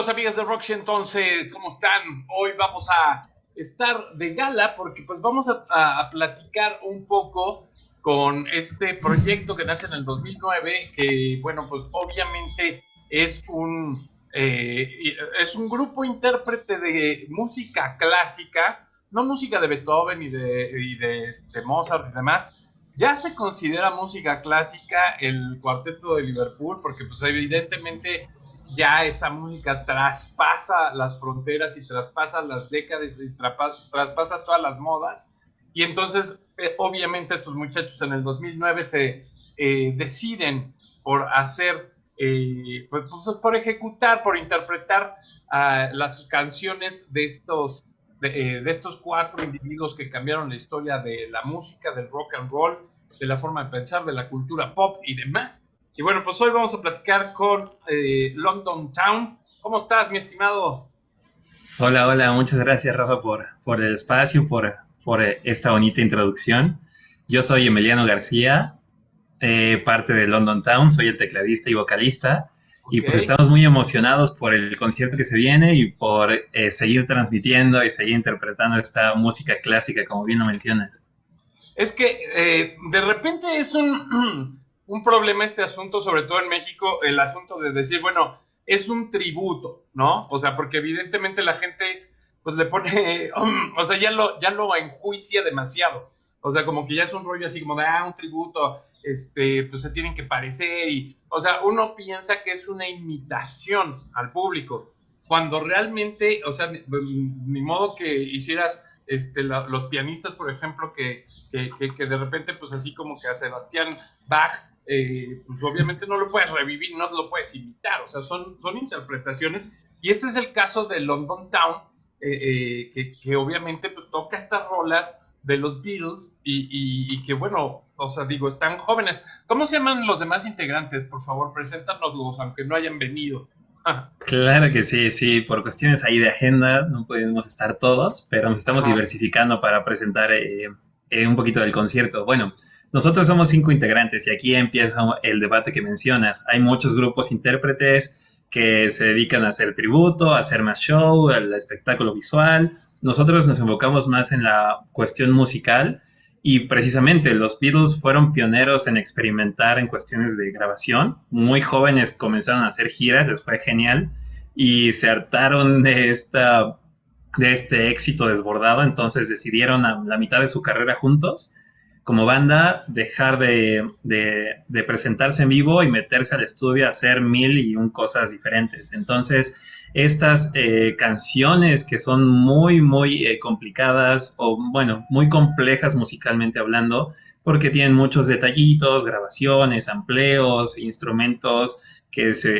Amigos, amigas de Rock 111, ¿cómo están? Hoy vamos a estar de gala porque pues vamos a platicar un poco con este proyecto que nace en el 2009, que bueno, pues obviamente es un grupo intérprete de música clásica, no música de Beethoven y de Mozart y demás. Ya se considera música clásica el Cuarteto de Liverpool porque pues evidentemente ya esa música traspasa las fronteras y traspasa las décadas y traspasa todas las modas. Y entonces, obviamente, estos muchachos en el 2009 se deciden por hacer, por ejecutar, por interpretar las canciones de estos cuatro individuos que cambiaron la historia de la música, del rock and roll, de la forma de pensar, de la cultura pop y demás. Y bueno, pues hoy vamos a platicar con London Town. ¿Cómo estás, mi estimado? Hola, hola, muchas gracias Rafa por el espacio, por esta bonita introducción. Yo soy Emiliano García, parte de London Town, soy el tecladista y vocalista y Ok. pues estamos muy emocionados por el concierto que se viene y por seguir transmitiendo y seguir interpretando esta música clásica, como bien lo mencionas. Es que de repente es un problema este asunto, sobre todo en México, el asunto de decir, bueno, es un tributo, ¿no? O sea, porque evidentemente la gente pues le pone, o sea, ya lo enjuicia demasiado. O sea, como que ya es un rollo así como de, un tributo, pues se tienen que parecer y, o sea, uno piensa que es una imitación al público, cuando realmente, o sea, ni modo que hicieras, los pianistas, por ejemplo, que de repente, pues así como que a Sebastián Bach, pues obviamente no lo puedes revivir, no lo puedes imitar, o sea, son interpretaciones. Y este es el caso de London Town, que obviamente pues toca estas rolas de los Beatles y que bueno, o sea, digo, están jóvenes. ¿Cómo se llaman los demás integrantes? Por favor, preséntanoslos, aunque no hayan venido. Claro que sí, sí, por cuestiones ahí de agenda no podemos estar todos, pero nos estamos Ajá. diversificando para presentar un poquito del concierto. Bueno, nosotros somos 5 integrantes y aquí empieza el debate que mencionas. Hay muchos grupos intérpretes que se dedican a hacer tributo, a hacer más show, al espectáculo visual. Nosotros nos enfocamos más en la cuestión musical y precisamente los Beatles fueron pioneros en experimentar en cuestiones de grabación. Muy jóvenes comenzaron a hacer giras, les fue genial y se hartaron de este éxito desbordado, entonces decidieron a la mitad de su carrera juntos como banda dejar de presentarse en vivo y meterse al estudio a hacer mil y un cosas diferentes. Entonces, estas canciones que son muy, muy complicadas o, bueno, muy complejas musicalmente hablando, porque tienen muchos detallitos, grabaciones, amplios, instrumentos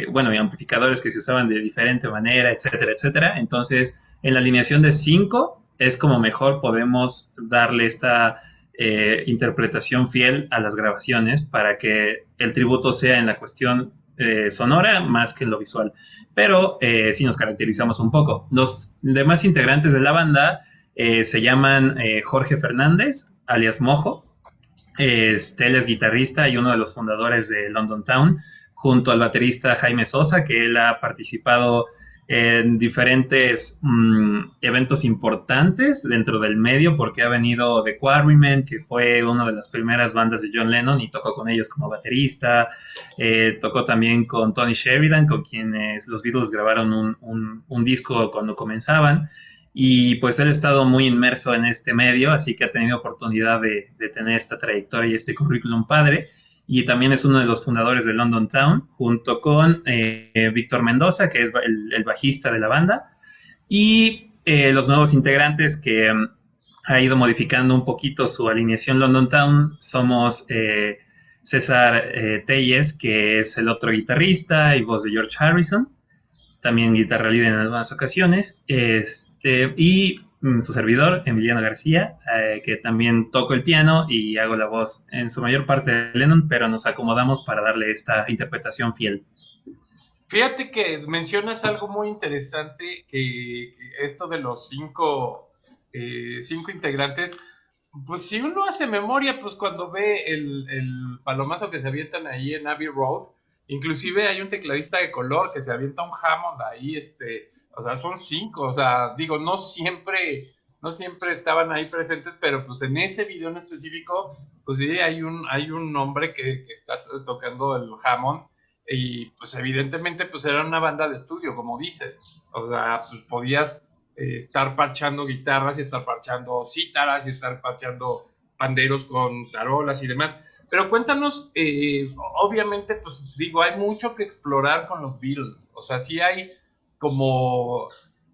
bueno, y amplificadores que se usaban de diferente manera, etcétera, etcétera. Entonces, en la alineación de 5 es como mejor podemos darle esta interpretación fiel a las grabaciones para que el tributo sea en la cuestión sonora más que en lo visual. Pero sí nos caracterizamos un poco. Los demás integrantes de la banda se llaman Jorge Fernández, alias Mojo. Él es guitarrista y uno de los fundadores de London Town, junto al baterista Jaime Sosa, que él ha participado en diferentes eventos importantes dentro del medio, porque ha venido The Quarrymen, que fue una de las primeras bandas de John Lennon y tocó con ellos como baterista. Tocó también con Tony Sheridan, con quienes los Beatles grabaron un disco cuando comenzaban. Y pues él ha estado muy inmerso en este medio, así que ha tenido oportunidad de tener esta trayectoria y este currículum padre. Y también es uno de los fundadores de London Town, junto con Víctor Mendoza, que es el bajista de la banda, y los nuevos integrantes que ha ido modificando un poquito su alineación London Town. Somos César Telles, que es el otro guitarrista y voz de George Harrison, también guitarra líder en algunas ocasiones, y su servidor, Emiliano García, que también toco el piano y hago la voz en su mayor parte de Lennon, pero nos acomodamos para darle esta interpretación fiel. Fíjate que mencionas algo muy interesante, que esto de los cinco integrantes, pues si uno hace memoria, pues cuando ve el palomazo que se avientan ahí en Abbey Road, inclusive hay un tecladista de color que se avienta un Hammond ahí, o sea, son 5, o sea, digo, no siempre estaban ahí presentes, pero pues en ese video en específico, pues sí, hay un hombre que está tocando el Hammond, y pues evidentemente pues era una banda de estudio, como dices, o sea, pues podías estar parchando guitarras y estar parchando cítaras y estar parchando panderos con tarolas y demás. Pero cuéntanos, obviamente, pues digo, hay mucho que explorar con los Beatles. O sea, sí hay como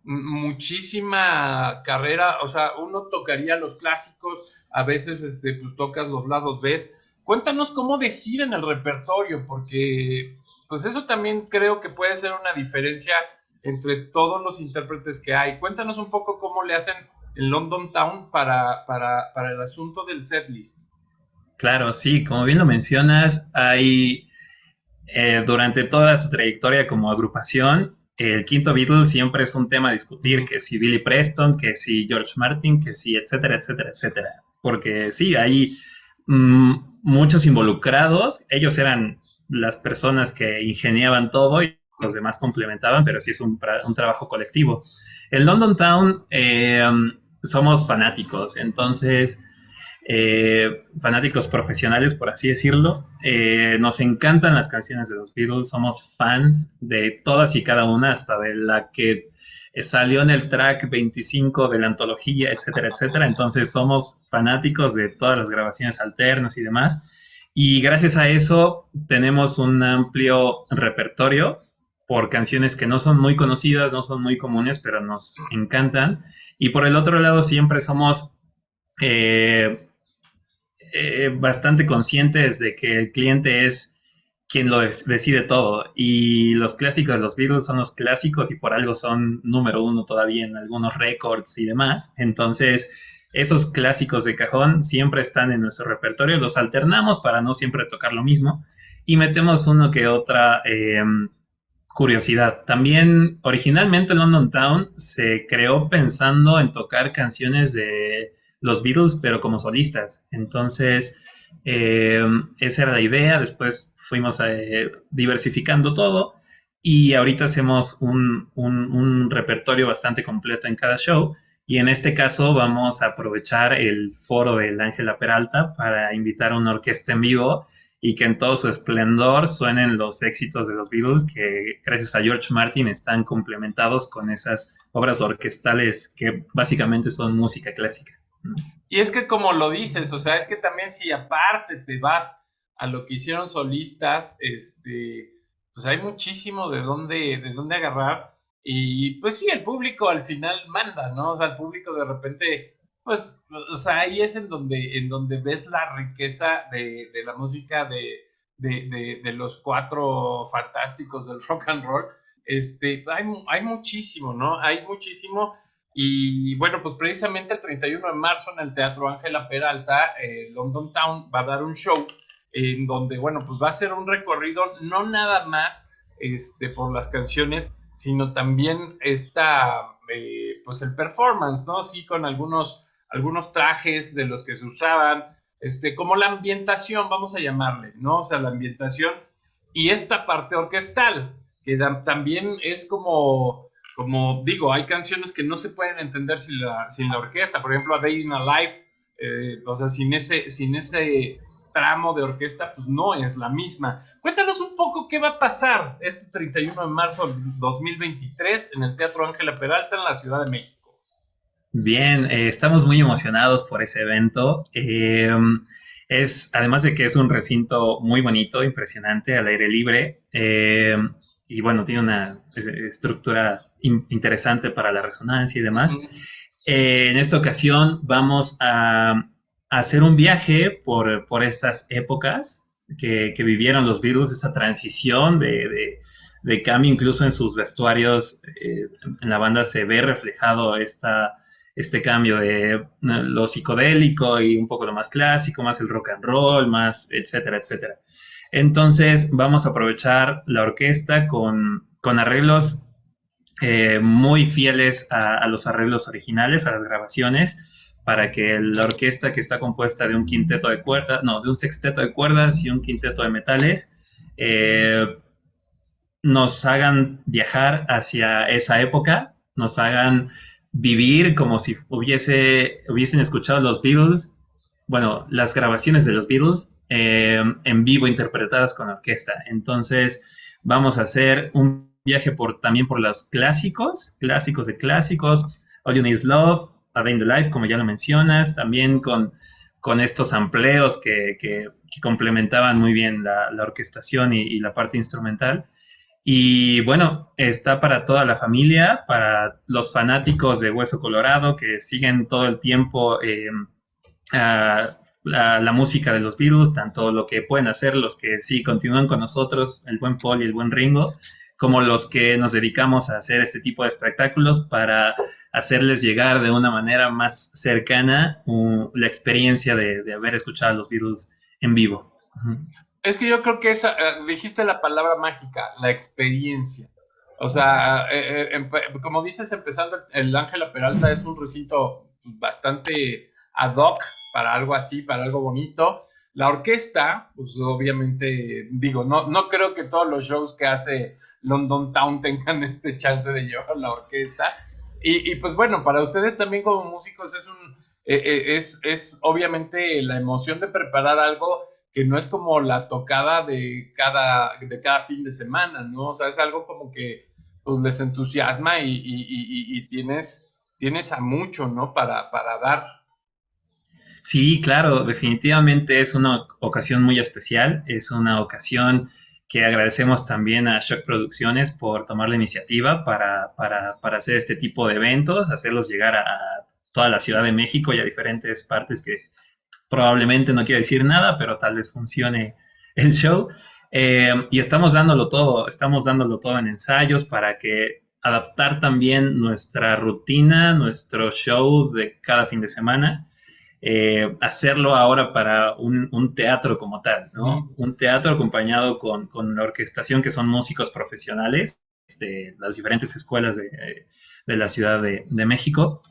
muchísima carrera. O sea, uno tocaría los clásicos, a veces pues tocas los lados B. Cuéntanos cómo deciden el repertorio, porque pues eso también creo que puede ser una diferencia entre todos los intérpretes que hay. Cuéntanos un poco cómo le hacen en London Town para el asunto del setlist. Claro, sí, como bien lo mencionas, hay durante toda su trayectoria como agrupación, el quinto Beatles siempre es un tema a discutir, que si Billy Preston, que si George Martin, que si etcétera, etcétera, etcétera. Porque sí, hay muchos involucrados, ellos eran las personas que ingeniaban todo y los demás complementaban, pero sí es un trabajo colectivo. En London Town somos fanáticos, entonces fanáticos profesionales, por así decirlo. Nos encantan las canciones de los Beatles, somos fans de todas y cada una, hasta de la que salió en el track 25 de la antología, etcétera, etcétera. Entonces somos fanáticos de todas las grabaciones alternas y demás. Y gracias a eso tenemos un amplio repertorio por canciones que no son muy conocidas, no son muy comunes, pero nos encantan. Y por el otro lado siempre somos bastante conscientes de que el cliente es quien lo decide todo. Y los clásicos de los Beatles son los clásicos y por algo son número uno todavía en algunos récords y demás. Entonces, esos clásicos de cajón siempre están en nuestro repertorio. Los alternamos para no siempre tocar lo mismo y metemos uno que otra curiosidad. También, originalmente London Town se creó pensando en tocar canciones de los Beatles, pero como solistas. Entonces, esa era la idea. Después fuimos diversificando todo y ahorita hacemos un repertorio bastante completo en cada show. Y en este caso vamos a aprovechar el foro del Ángela Peralta para invitar a una orquesta en vivo y que en todo su esplendor suenen los éxitos de los Beatles que gracias a George Martin están complementados con esas obras orquestales que básicamente son música clásica. Y es que como lo dices, o sea, es que también si aparte te vas a lo que hicieron solistas, pues hay muchísimo de dónde agarrar. Y pues sí, el público al final manda, ¿no? O sea, el público de repente, pues, o sea, ahí es en donde ves la riqueza de la música de los cuatro fantásticos del rock and roll. Hay muchísimo, ¿no? Hay muchísimo. Y bueno, pues precisamente el 31 de marzo en el Teatro Ángela Peralta, London Town va a dar un show en donde, bueno, pues va a ser un recorrido no nada más por las canciones, sino también pues el performance, ¿no? Sí, con algunos trajes de los que se usaban, como la ambientación, vamos a llamarle, ¿no? O sea, la ambientación y esta parte orquestal, que también es como digo, hay canciones que no se pueden entender sin la orquesta. Por ejemplo, A Day in a Life, o sea, sin ese tramo de orquesta, pues no es la misma. Cuéntanos un poco qué va a pasar este 31 de marzo de 2023 en el Teatro Ángela Peralta en la Ciudad de México. Bien, estamos muy emocionados por ese evento. Además de que es un recinto muy bonito, impresionante, al aire libre. Y bueno, tiene una estructura interesante para la resonancia y demás. En esta ocasión vamos a hacer un viaje por estas épocas que vivieron los Beatles, esta transición de cambio, incluso en sus vestuarios. En la banda se ve reflejado este cambio de lo psicodélico y un poco lo más clásico, más el rock and roll, más etcétera, etcétera. Entonces vamos a aprovechar la orquesta con arreglos muy fieles a los arreglos originales, a las grabaciones, para que la orquesta, que está compuesta de un quinteto de cuerdas, no, de un sexteto de cuerdas y un quinteto de metales, nos hagan viajar hacia esa época, nos hagan vivir como si hubiesen escuchado los Beatles, bueno, las grabaciones de los Beatles en vivo interpretadas con orquesta. Entonces vamos a hacer un viaje también por los clásicos de clásicos, All You Need Is Love, A Day in the Life, como ya lo mencionas, también con estos amplios que complementaban muy bien la orquestación y la parte instrumental. Y bueno, está para toda la familia, para los fanáticos de Hueso Colorado que siguen todo el tiempo la música de los Beatles, tanto lo que pueden hacer los que sí continúan con nosotros, el buen Paul y el buen Ringo, como los que nos dedicamos a hacer este tipo de espectáculos para hacerles llegar de una manera más cercana la experiencia de haber escuchado a los Beatles en vivo. Uh-huh. Es que yo creo que esa, dijiste la palabra mágica, la experiencia. O sea, como dices, empezando, el Ángela Peralta es un recinto bastante ad hoc para algo así, para algo bonito. La orquesta, pues obviamente, digo, no creo que todos los shows que hace London Town tengan este chance de llevar la orquesta. Y pues bueno, para ustedes también como músicos es obviamente la emoción de preparar algo que no es como la tocada de cada fin de semana, ¿no? O sea, es algo como que pues les entusiasma y tienes a mucho, ¿no? Para dar. Sí, claro, definitivamente es una ocasión muy especial, es una ocasión que agradecemos también a Shock Producciones por tomar la iniciativa para hacer este tipo de eventos, hacerlos llegar a toda la Ciudad de México y a diferentes partes que probablemente no quiero decir nada, pero tal vez funcione el show. Y estamos dándolo todo en ensayos para que adaptar también nuestra rutina, nuestro show de cada fin de semana, hacerlo ahora para un teatro como tal, ¿no? Un teatro acompañado con la orquestación, que son músicos profesionales de las diferentes escuelas de la Ciudad de México.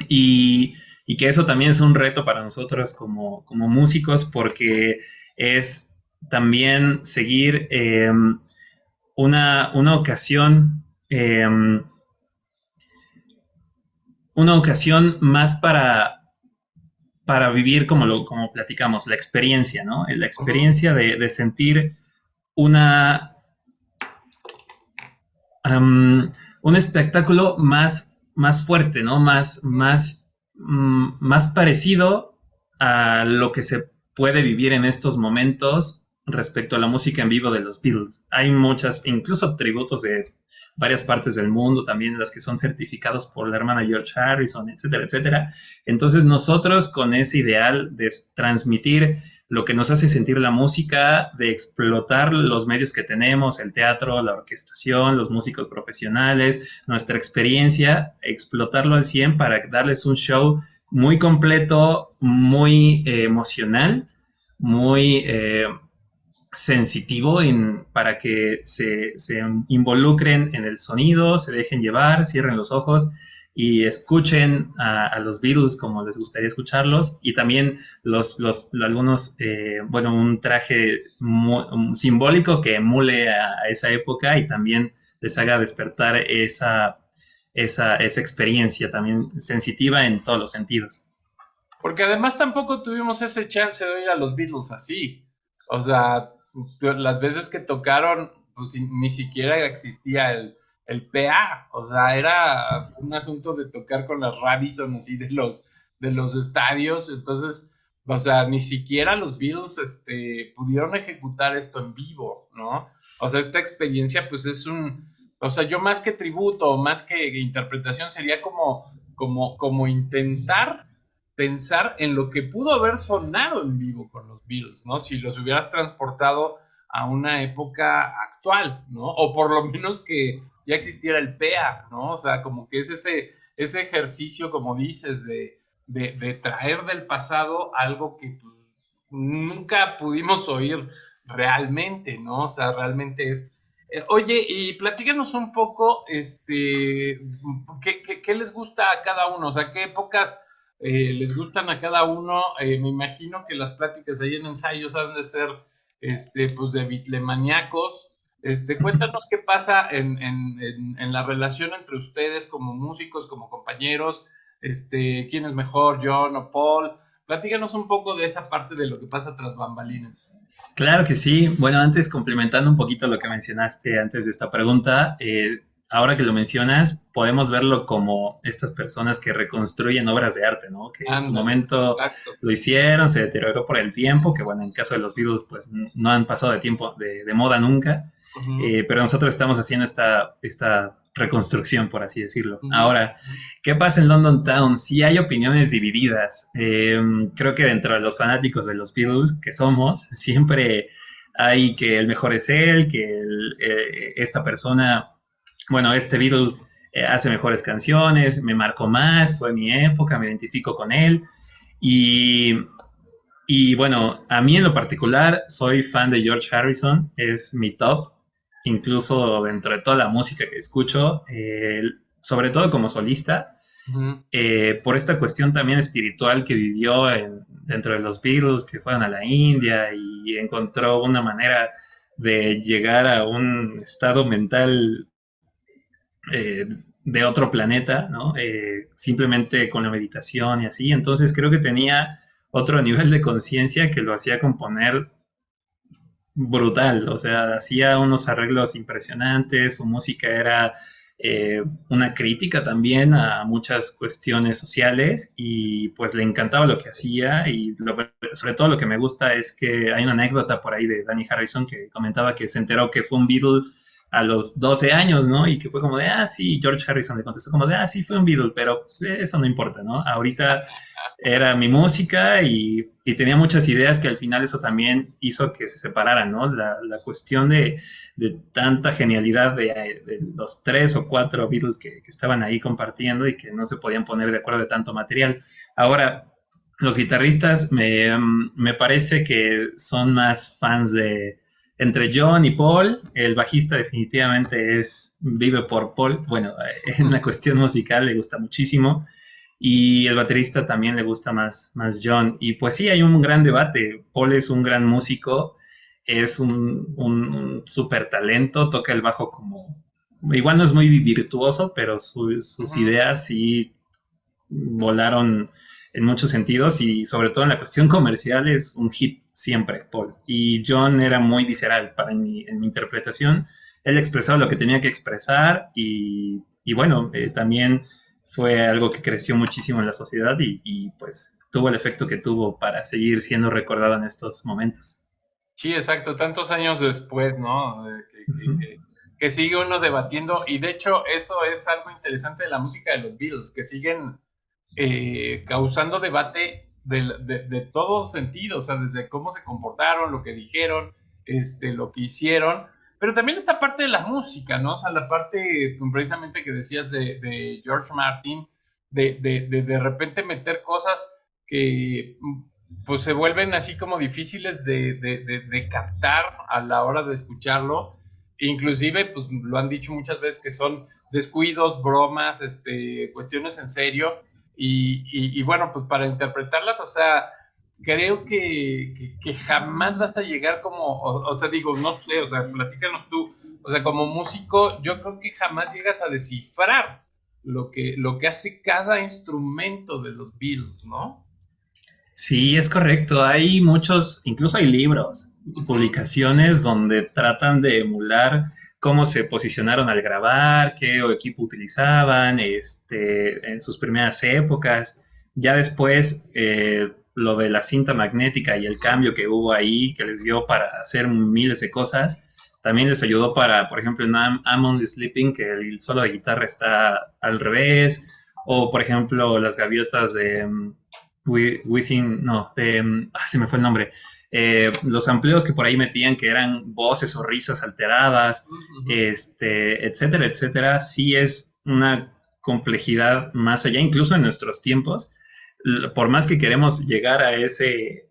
Y, y que eso también es un reto para nosotros como músicos, porque es también seguir una ocasión, una ocasión más para vivir como platicamos, la experiencia, ¿no? La experiencia de sentir una, un espectáculo más fuerte, ¿no? Más parecido a lo que se puede vivir en estos momentos respecto a la música en vivo de los Beatles. Hay muchas, incluso tributos de varias partes del mundo, también las que son certificados por la hermana George Harrison, etcétera, etcétera. Entonces nosotros con ese ideal de transmitir lo que nos hace sentir la música, de explotar los medios que tenemos, el teatro, la orquestación, los músicos profesionales, nuestra experiencia, explotarlo al 100 para darles un show muy completo, muy emocional, muy sensitivo para que se involucren en el sonido, se dejen llevar, cierren los ojos y escuchen a los Beatles como les gustaría escucharlos, y también algunos, bueno, un traje simbólico que emule a esa época y también les haga despertar esa experiencia también sensitiva en todos los sentidos. Porque además tampoco tuvimos ese chance de oír a los Beatles así. O sea, las veces que tocaron, pues ni siquiera existía el PA. O sea, era un asunto de tocar con las Radisson así de los estadios. Entonces, o sea, ni siquiera los Beatles pudieron ejecutar esto en vivo, ¿no? O sea, esta experiencia, pues o sea, yo más que tributo, más que interpretación, sería como intentar pensar en lo que pudo haber sonado en vivo con los Beatles, ¿no? Si los hubieras transportado a una época actual, ¿no? O por lo menos que ya existiera el PEA, ¿no? O sea, como que es ese ejercicio, como dices, de traer del pasado algo que pues, nunca pudimos oír realmente, ¿no? O sea, realmente es... Oye, y platícanos un poco, ¿qué les gusta a cada uno? O sea, ¿qué épocas les gustan a cada uno? Me imagino que las pláticas ahí en ensayos han de ser pues de bitlemaníacos. Cuéntanos qué pasa en la relación entre ustedes como músicos, como compañeros, quién es mejor, John o Paul. Platícanos un poco de esa parte de lo que pasa tras bambalinas. Claro que sí. Bueno, antes complementando un poquito lo que mencionaste antes de esta pregunta, ahora que lo mencionas, podemos verlo como estas personas que reconstruyen obras de arte, ¿no? Que en su Ándale, momento exacto. lo hicieron, se deterioró por el tiempo, que bueno, en el caso de los Beatles, pues no han pasado de tiempo, de moda nunca, Ujú, pero nosotros estamos haciendo esta reconstrucción, por así decirlo. ujú, Ahora, ¿qué pasa en London Town? Sí hay opiniones divididas. Creo que dentro de los fanáticos de los Beatles que somos, siempre hay que el mejor es él, que esta persona, bueno, este Beatle hace mejores canciones, me marcó más, fue mi época, me identifico con él. Y, y bueno, a mí en lo particular soy fan de George Harrison, es mi top, incluso dentro de toda la música que escucho, sobre todo como solista, ujú. por esta cuestión también espiritual que vivió dentro de los Beatles, que fueron a la India y encontró una manera de llegar a un estado mental de otro planeta, ¿no? Simplemente con la meditación y así. Entonces creo que tenía otro nivel de conciencia que lo hacía componer brutal, o sea, hacía unos arreglos impresionantes, su música era una crítica también a muchas cuestiones sociales y pues le encantaba lo que hacía y sobre todo lo que me gusta es que hay una anécdota por ahí de Danny Harrison que comentaba que se enteró que fue un Beatle a los 12 años, ¿no? Y que fue como de, ah, sí, George Harrison le contestó como de, ah, sí, fue un Beatle, pero pues, eso no importa, ¿no? Ahorita era mi música y tenía muchas ideas que al final eso también hizo que se separaran, ¿no? La cuestión de tanta genialidad de los 3 o 4 Beatles que estaban ahí compartiendo y que no se podían poner de acuerdo de tanto material. Ahora, los guitarristas me parece que son más fans de entre John y Paul. El bajista definitivamente vive por Paul. Bueno, en la cuestión musical le gusta muchísimo. Y el baterista también le gusta más John. Y pues sí, hay un gran debate. Paul es un gran músico, es un súper talento, toca el bajo como... Igual no es muy virtuoso, pero sus Ujú. ideas sí volaron en muchos sentidos y sobre todo en la cuestión comercial es un hit siempre, Paul. Y John era muy visceral en mi interpretación. Él expresaba lo que tenía que expresar y bueno, también fue algo que creció muchísimo en la sociedad pues tuvo el efecto que tuvo para seguir siendo recordado en estos momentos. Sí, exacto, tantos años después, ¿no? Uh -huh. Que sigue uno debatiendo, y de hecho eso es algo interesante de la música de los Beatles, que siguen causando debate de todo sentido, o sea, desde cómo se comportaron, lo que dijeron, lo que hicieron, pero también esta parte de la música, ¿no? O sea, la parte precisamente que decías de George Martin, de repente meter cosas que pues se vuelven así como difíciles de captar a la hora de escucharlo. Inclusive, pues lo han dicho muchas veces que son descuidos, bromas, cuestiones en serio. Y bueno, pues para interpretarlas, o sea, creo que jamás vas a llegar como, o sea, digo, no sé, o sea, platícanos tú, o sea, como músico, yo creo que jamás llegas a descifrar lo que hace cada instrumento de los Beatles, ¿no? Sí, es correcto. Hay muchos, incluso hay libros y Ujú, publicaciones donde tratan de emular cómo se posicionaron al grabar, qué equipo utilizaban, en sus primeras épocas. Ya después, lo de la cinta magnética y el cambio que hubo ahí, que les dio para hacer miles de cosas, también les ayudó para, por ejemplo, en I'm Only Sleeping, que el solo de guitarra está al revés, o por ejemplo, las gaviotas de Within, no, se me fue el nombre. Los amplios que por ahí metían que eran voces o risas alteradas, ujú, etcétera, etcétera, sí es una complejidad más allá, incluso en nuestros tiempos. Por más que queremos llegar a ese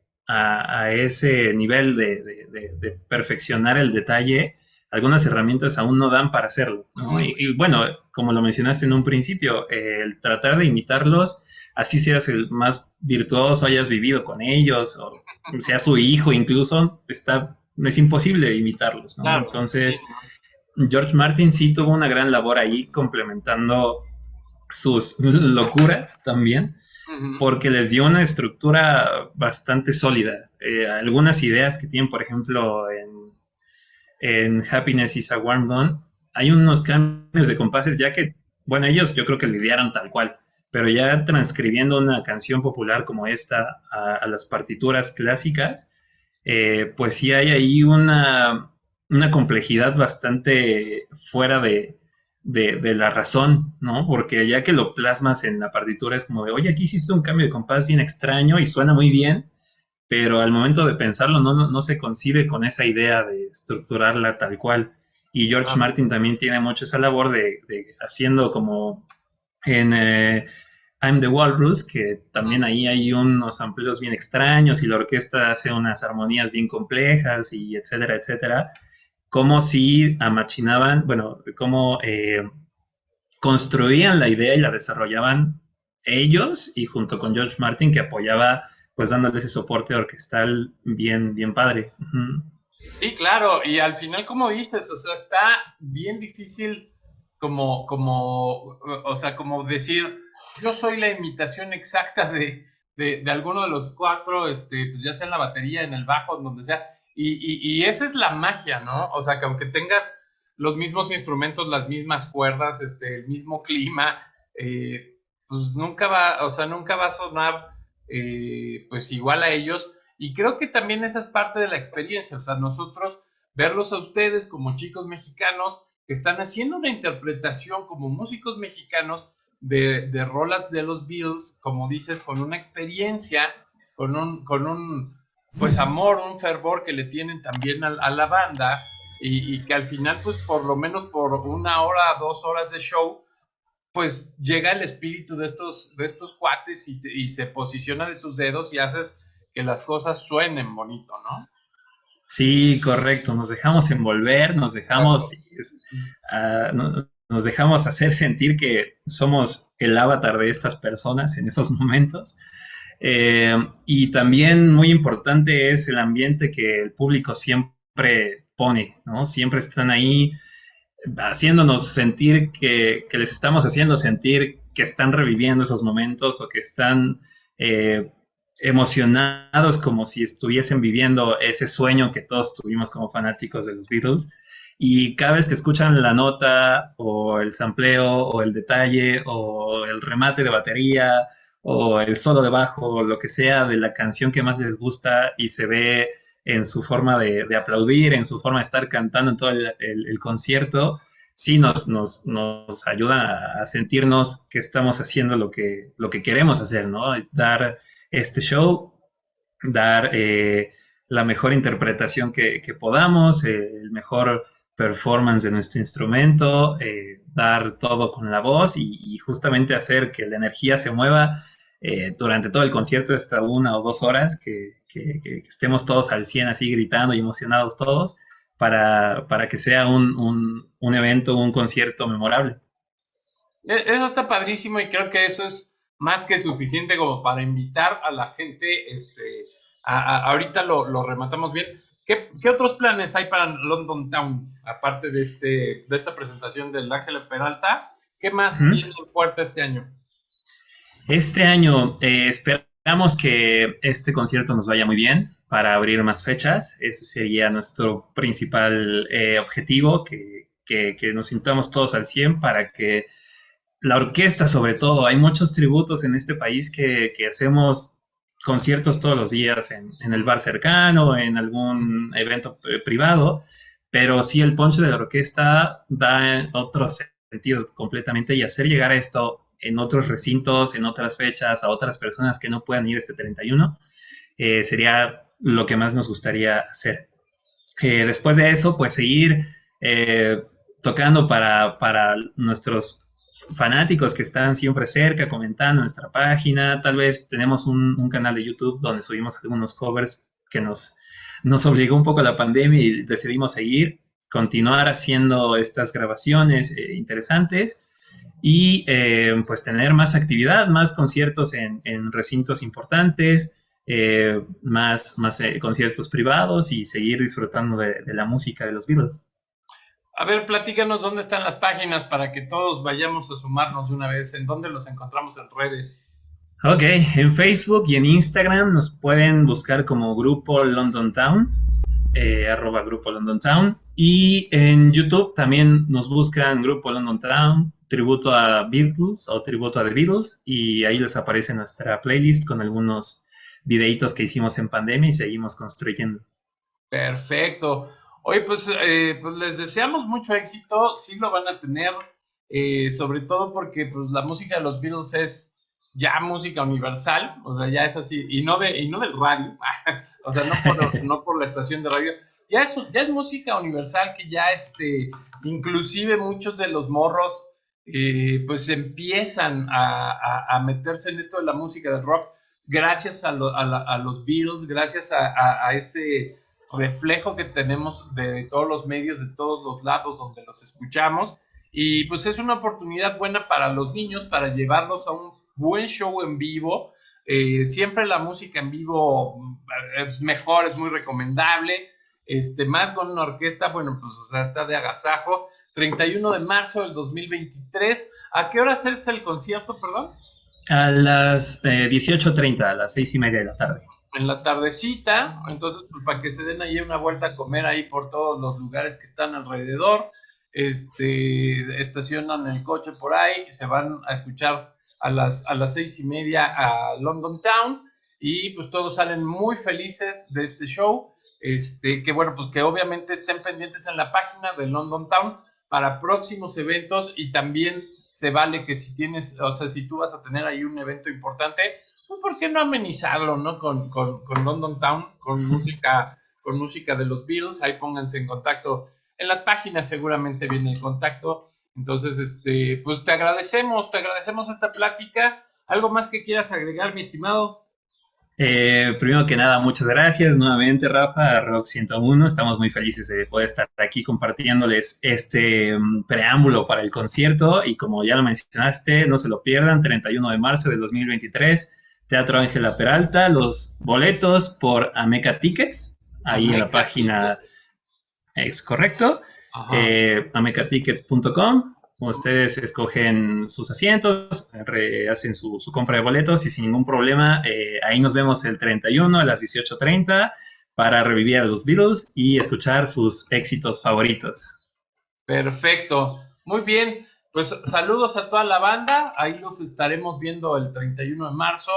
nivel de perfeccionar el detalle, algunas herramientas aún no dan para hacerlo, ¿no? ujú. Y bueno, como lo mencionaste en un principio, el tratar de imitarlos así seas el más virtuoso, hayas vivido con ellos, o sea su hijo incluso, está es imposible imitarlos, ¿no? Claro, sí, Entonces, George Martin sí tuvo una gran labor ahí complementando sus locuras también, ujú, porque les dio una estructura bastante sólida. Algunas ideas que tienen, por ejemplo, en Happiness is a Warm Gun, hay unos cambios de compases ya que, bueno, ellos yo creo que lidiaron tal cual, pero ya transcribiendo una canción popular como esta a las partituras clásicas, pues sí hay ahí una complejidad bastante fuera de la razón, ¿no? Porque ya que lo plasmas en la partitura es como de, oye, aquí hiciste un cambio de compás bien extraño y suena muy bien, pero al momento de pensarlo no se concibe con esa idea de estructurarla tal cual. Y George claro, Martin también tiene mucho esa labor de haciendo como en I'm the Walrus, que también ujú. ahí hay unos amplios bien extraños y la orquesta hace unas armonías bien complejas y etcétera, etcétera, como si amachinaban, bueno, como construían la idea y la desarrollaban ellos y junto con George Martin que apoyaba pues dándole ese soporte orquestal bien, bien padre. Ujú. Sí, claro, y al final, como dices, o sea, está bien difícil o sea, como decir, yo soy la imitación exacta de alguno de los cuatro, pues ya sea en la batería, en el bajo, en donde sea, y esa es la magia, ¿no? O sea, que aunque tengas los mismos instrumentos, las mismas cuerdas, el mismo clima, pues nunca va, o sea, nunca va a sonar, pues igual a ellos, y creo que también esa es parte de la experiencia, o sea, nosotros verlos a ustedes como chicos mexicanos que están haciendo una interpretación como músicos mexicanos de rolas de los Beatles, como dices, con una experiencia, con un pues amor, un fervor que le tienen también a la banda y que al final pues por lo menos por 1 hora, 2 horas de show, pues llega el espíritu de estos cuates y se posiciona de tus dedos y haces que las cosas suenen bonito, ¿no? Sí, correcto. Nos dejamos envolver, Exacto. nos dejamos hacer sentir que somos el avatar de estas personas en esos momentos. Y también muy importante es el ambiente que el público siempre pone, ¿no? Siempre están ahí haciéndonos sentir que les estamos haciendo sentir que están reviviendo esos momentos o que están eh, emocionados como si estuviesen viviendo ese sueño que todos tuvimos como fanáticos de los Beatles. Y cada vez que escuchan la nota o el sampleo o el detalle o el remate de batería o el solo de bajo o lo que sea de la canción que más les gusta y se ve en su forma de aplaudir, en su forma de estar cantando en todo el concierto, sí nos ayuda a sentirnos que estamos haciendo lo que queremos hacer, ¿no? Dar este show, dar la mejor interpretación que podamos, el mejor performance de nuestro instrumento, dar todo con la voz y justamente hacer que la energía se mueva durante todo el concierto, hasta 1 o 2 horas, que estemos todos al 100 así gritando y emocionados todos, para que sea un evento, un concierto memorable. Eso está padrísimo y creo que eso es más que suficiente como para invitar a la gente, ahorita lo rematamos bien. ¿Qué otros planes hay para London Town, aparte de esta presentación del Ángel Peralta? ¿Qué más Ujú. viene en puerta este año? Este año esperamos que este concierto nos vaya muy bien para abrir más fechas. Ese sería nuestro principal objetivo, que nos sintamos todos al 100 para que la orquesta, sobre todo, hay muchos tributos en este país que hacemos conciertos todos los días en el bar cercano, en algún evento privado, pero sí el punch de la orquesta da otro sentido completamente y hacer llegar esto en otros recintos, en otras fechas, a otras personas que no puedan ir este 31, sería lo que más nos gustaría hacer. Después de eso, pues seguir eh, tocando para nuestros fanáticos que están siempre cerca, comentando en nuestra página. Tal vez tenemos un canal de YouTube donde subimos algunos covers que nos obligó un poco la pandemia y decidimos seguir, continuar haciendo estas grabaciones interesantes y pues tener más actividad, más conciertos en recintos importantes. más conciertos privados y seguir disfrutando de la música de los Beatles. A ver, platícanos dónde están las páginas para que todos vayamos a sumarnos de una vez. ¿En dónde los encontramos en redes? Ok, en Facebook y en Instagram nos pueden buscar como Grupo London Town, @Grupo London Town. Y en YouTube también nos buscan Grupo London Town, tributo a Beatles o tributo a The Beatles, y ahí les aparece nuestra playlist con algunos videitos que hicimos en pandemia y seguimos construyendo. Perfecto. Oye, pues les deseamos mucho éxito, sí lo van a tener, sobre todo porque pues la música de los Beatles es ya música universal, o sea, ya es así, y no del radio, o sea, no por la estación de radio, ya es música universal que ya inclusive muchos de los morros pues empiezan a meterse en esto de la música del rock gracias a los Beatles, gracias a ese reflejo que tenemos de todos los medios, de todos los lados donde los escuchamos, y pues es una oportunidad buena para los niños, para llevarlos a un buen show en vivo. Siempre la música en vivo es mejor, es muy recomendable, más con una orquesta, bueno, pues o sea, está de agasajo. 31 de marzo del 2023, ¿a qué hora es el concierto, perdón? A las 18:30, a las 6:30 de la tarde. En la tardecita, entonces pues, para que se den ahí una vuelta a comer ahí por todos los lugares que están alrededor, estacionan el coche por ahí, se van a escuchar a las 6:30 a London Town, y pues todos salen muy felices de este show, que bueno, pues que obviamente estén pendientes en la página de London Town para próximos eventos, y también se vale que si tienes, o sea, si tú vas a tener ahí un evento importante, pues ¿por qué no amenizarlo, no? Con London Town, con música de los Beatles. Ahí pónganse en contacto. En las páginas seguramente viene el contacto. Entonces, pues te agradecemos esta plática. ¿Algo más que quieras agregar, mi estimado? Primero que nada, muchas gracias nuevamente, Rafa, a Rock 101. Estamos muy felices de poder estar aquí compartiéndoles este preámbulo para el concierto. Y como ya lo mencionaste, no se lo pierdan, 31 de marzo del 2023, Teatro Ángela Peralta, los boletos por Ameca Tickets, ahí en la página, es correcto, amecatickets.com. Ustedes escogen sus asientos, hacen su compra de boletos y sin ningún problema, ahí nos vemos el 31 a las 18:30 para revivir a los Beatles y escuchar sus éxitos favoritos. Perfecto, muy bien. Pues saludos a toda la banda, ahí los estaremos viendo el 31 de marzo,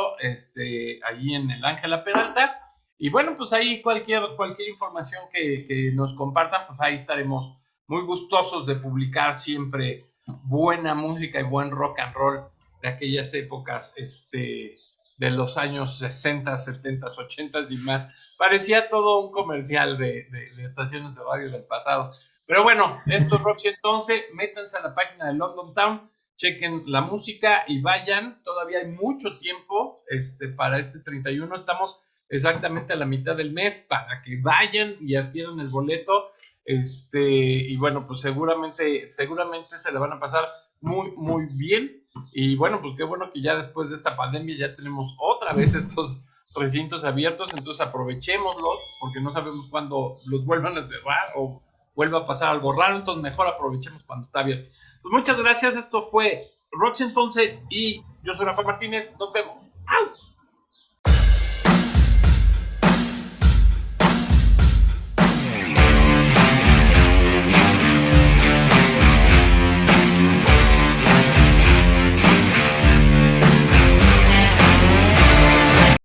allí en el Ángela Peralta. Y bueno, pues ahí cualquier información que nos compartan, pues ahí estaremos muy gustosos de publicar siempre buena música y buen rock and roll de aquellas épocas, de los años 60, 70, 80 y más. Parecía todo un comercial de estaciones de radio del pasado. Pero bueno, esto es Rock 111, métanse a la página de London Town, chequen la música y vayan, todavía hay mucho tiempo para este 31, estamos exactamente a la mitad del mes para que vayan y adquieran el boleto, y bueno, pues seguramente se la van a pasar muy, muy bien, y bueno, pues qué bueno que ya después de esta pandemia ya tenemos otra vez estos recintos abiertos, entonces aprovechémoslos, porque no sabemos cuándo los vuelvan a cerrar o vuelva a pasar algo raro, entonces mejor aprovechemos cuando está abierto. Pues muchas gracias, esto fue Rock 111 y yo soy Rafael Martínez, nos vemos. ¡Au!